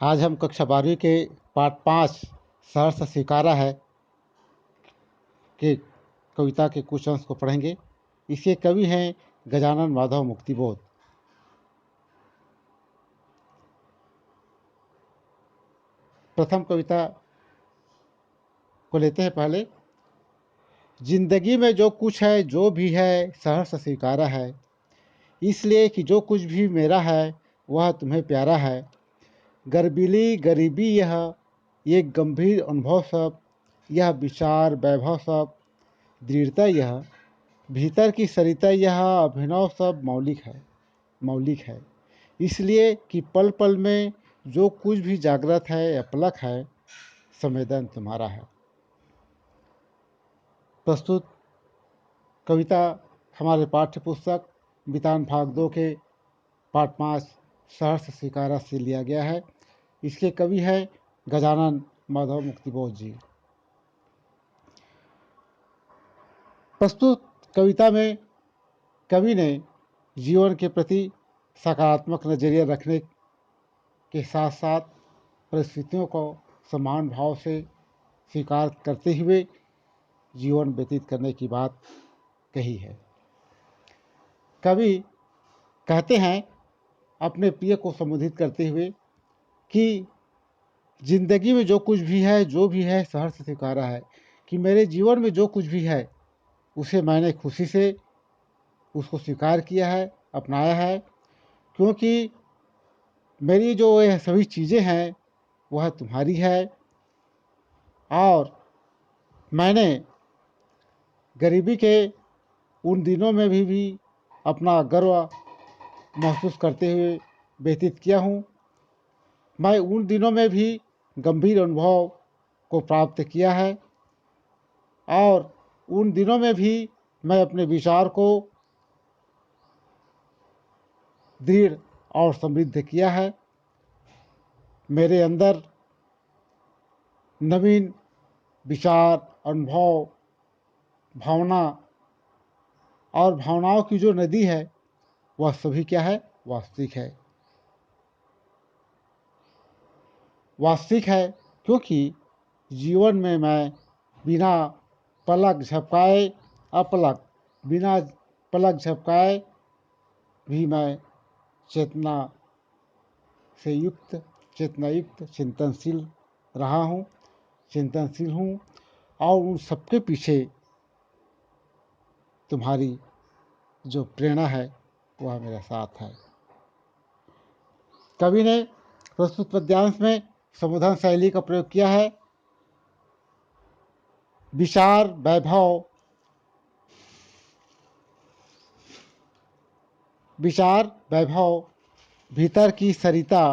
आज हम कक्षा 12वीं के पाठ 5 सहर्ष स्वीकारा है के कविता के कुछ अंश को पढ़ेंगे। इसके कवि हैं गजानन माधव मुक्तिबोध। प्रथम कविता को लेते हैं पहले। जिंदगी में जो कुछ है जो भी है सहर्ष स्वीकारा है, इसलिए कि जो कुछ भी मेरा है वह तुम्हें प्यारा है। गर्बीली गरीबी यह ये गंभीर अनुभव सब, यह विचार वैभव सब, दृढ़ता यह भीतर की सरिता, यह अभिनव सब मौलिक है। इसलिए कि पल पल में जो कुछ भी जागृत है अपलक है, संवेदन तुम्हारा है। प्रस्तुत कविता हमारे पाठ्य पुस्तक वितान भाग 2 के पाठ 5 सहर्ष स्वीकारा से लिया गया है। इसके कवि है गजानन माधव मुक्तिबोध जी। प्रस्तुत कविता में कवि ने जीवन के प्रति सकारात्मक नजरिया रखने के साथ साथ परिस्थितियों को समान भाव से स्वीकार करते हुए जीवन व्यतीत करने की बात कही है। कवि कहते हैं अपने प्रिय को संबोधित करते हुए कि जिंदगी में जो कुछ भी है जो भी है सहर्ष स्वीकारा है, कि मेरे जीवन में जो कुछ भी है उसे मैंने खुशी से उसको स्वीकार किया है, अपनाया है, क्योंकि मेरी जो यह सभी चीज़ें हैं वह तुम्हारी है। और मैंने गरीबी के उन दिनों में भी अपना गर्व महसूस करते हुए व्यतीत किया हूँ। मैं उन दिनों में भी गंभीर अनुभव को प्राप्त किया है और उन दिनों में भी मैं अपने विचार को दृढ़ और समृद्ध किया है। मेरे अंदर नवीन विचार, अनुभव, भावना और भावनाओं की जो नदी है वह सभी क्या है? वास्तविक है। वास्तविक है क्योंकि जीवन में मैं बिना पलक झपकाए अपलक, बिना पलक झपकाए भी मैं चेतना युक्त चिंतनशील रहा हूँ, चिंतनशील हूँ और उन सबके पीछे तुम्हारी जो प्रेरणा है वह मेरा साथ है। कवि ने प्रस्तुत पद्यांश में संबोधन शैली का प्रयोग किया है। विचार वैभव भीतर की सरिता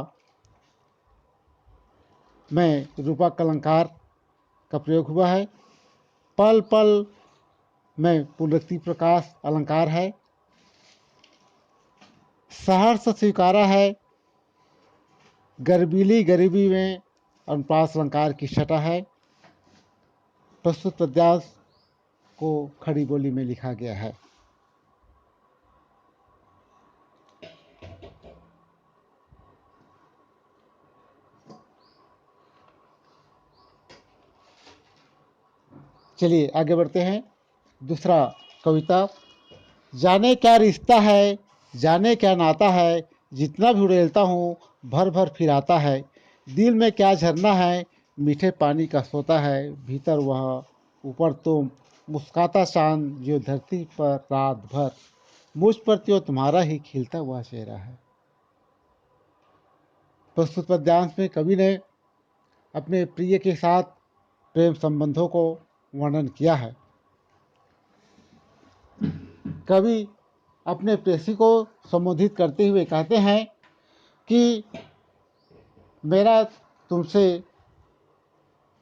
में रूपक अलंकार का प्रयोग हुआ है। पल पल में पुनरुक्ति प्रकाश अलंकार है। सहर्ष स्वीकारा है, गर्बीली गरीबी में अनुप्रास अलंकार की छटा है। प्रस्तुत पद्यांश को खड़ी बोली में लिखा गया है। चलिए आगे बढ़ते हैं। दूसरा कविता। जाने क्या रिश्ता है, जाने क्या नाता है, जितना भी उड़ेलता हूँ भर भर फिर आता है। दिल में क्या झरना है, मीठे पानी का सोता है। भीतर वह ऊपर तो मुस्काता चांद, जो धरती पर रात भर। मुझ पर तो तुम्हारा ही खिलता हुआ चेहरा है। प्रस्तुत पद्यांश में कवि ने अपने प्रिय के साथ प्रेम संबंधों को वर्णन किया है। कवि अपने प्रेसी को संबोधित करते हुए कहते हैं कि मेरा तुमसे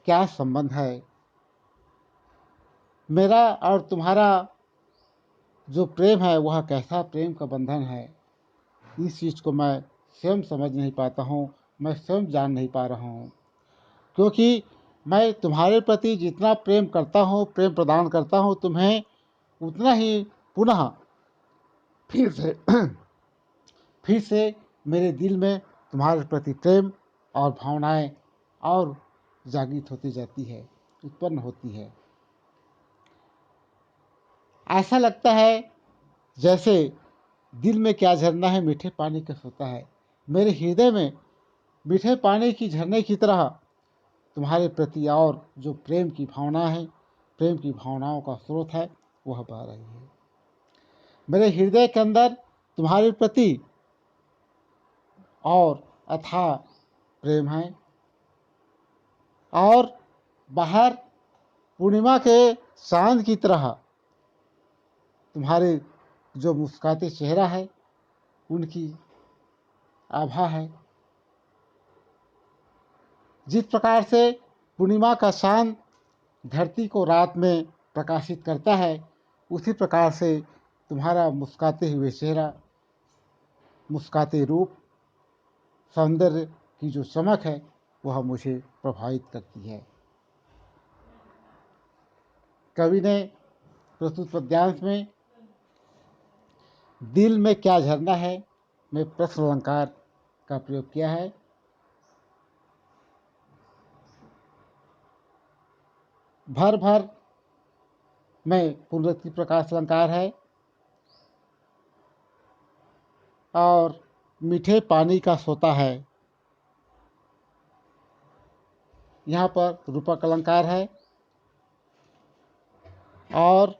क्या संबंध है, मेरा और तुम्हारा जो प्रेम है वह कैसा प्रेम का बंधन है। इस चीज़ को मैं स्वयं समझ नहीं पाता हूँ, मैं स्वयं जान नहीं पा रहा हूँ, क्योंकि मैं तुम्हारे प्रति जितना प्रेम करता हूँ, प्रेम प्रदान करता हूँ तुम्हें, उतना ही पुनः फिर से मेरे दिल में तुम्हारे प्रति प्रेम और भावनाएं और जागृत होती जाती है, उत्पन्न होती है। ऐसा लगता है जैसे दिल में क्या झरना है मीठे पानी का सोता है। मेरे हृदय में मीठे पानी की झरने की तरह तुम्हारे प्रति और जो प्रेम की भावना है, प्रेम की भावनाओं का स्रोत है, वह बह रही है। मेरे हृदय के अंदर तुम्हारे प्रति और अथाह प्रेम है, और बाहर पूर्णिमा के चांद की तरह तुम्हारे जो मुस्कुराते चेहरा है उनकी आभा है। जिस प्रकार से पूर्णिमा का चांद धरती को रात में प्रकाशित करता है, उसी प्रकार से तुम्हारा मुस्कुराते हुए चेहरा, मुस्कुराते रूप, सौंदर्य की जो चमक है वह मुझे प्रभावित करती है। कवि ने प्रस्तुत पद्यांश में दिल में क्या झरना है में प्रश्न अलंकार का प्रयोग किया है। भर भर में पूर्णवती प्रकाश अलंकार है, और मीठे पानी का सोता है, यहाँ पर रूपक अलंकार है, और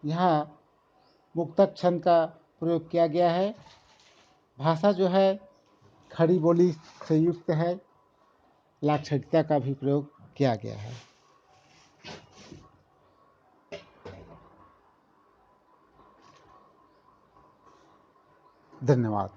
यहाँ मुक्तक छंद का प्रयोग किया गया है। भाषा जो है खड़ी बोली से युक्त है, लाक्षणिकता का भी प्रयोग किया गया है। धन्यवाद।